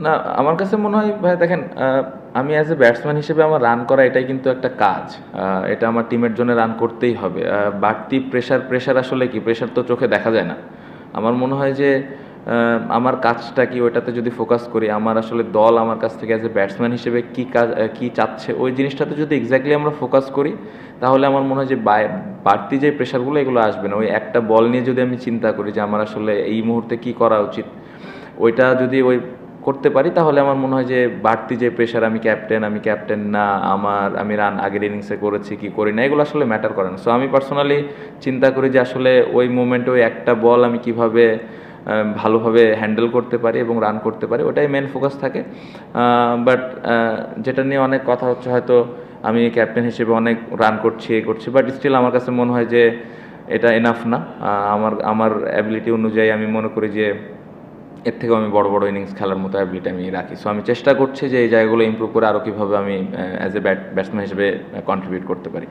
না, আমার কাছে মনে হয় ভাইয়া দেখেন আমি অ্যাজ এ ব্যাটসম্যান হিসেবে আমার রান করা এটাই কিন্তু একটা কাজ। এটা আমার টিমের জন্য রান করতেই হবে। বাড়তি প্রেশার আসলে কি? প্রেশার তো চোখে দেখা যায় না। আমার মনে হয় যে আমার কাজটা কি ওইটাতে যদি ফোকাস করি, আমার আসলে দল আমার কাছ থেকে অ্যাজ এ ব্যাটসম্যান হিসেবে কি কাজ কি চাচ্ছে ওই জিনিসটাতে যদি এক্স্যাক্টলি আমরা ফোকাস করি, তাহলে আমার মনে হয় যে বাড়তি যে প্রেশারগুলো এগুলো আসবে না। ওই একটা বল নিয়ে যদি আমি চিন্তা করি যে আমার আসলে এই মুহূর্তে কি করা উচিত, ওইটা যদি করতে পারি তাহলে আমার মনে হয় যে বাড়তি যে প্রেশার আমি ক্যাপ্টেন না, আমি রান আগের ইনিংসে করেছি কি করি না এগুলো আসলে ম্যাটার করে না। সো আমি পার্সোনালি চিন্তা করি যে আসলে ওই মোমেন্টে ওই একটা বল আমি কিভাবে ভালোভাবে হ্যান্ডেল করতে পারি এবং রান করতে পারি, ওটাই মেন ফোকাস থাকে। বাট যেটা নিয়ে অনেক কথা হচ্ছে, হয়তো আমি ক্যাপ্টেন হিসেবে অনেক রান করছি বাট স্টিল আমার কাছে মনে হয় যে এটা এনাফ না। আমার অ্যাবিলিটি অনুযায়ী আমি মনে করি যে এর থেকেও আমি বড় বড় ইনিংস খেলার মতো অ্যাবিলিটি আমি রাখি। সো আমি চেষ্টা করছি যে এই জায়গাগুলো ইমপ্রুভ করে আরও কীভাবে আমি অ্যাজ এ ব্যাটসম্যান হিসেবে কন্ট্রিবিউট করতে পারি।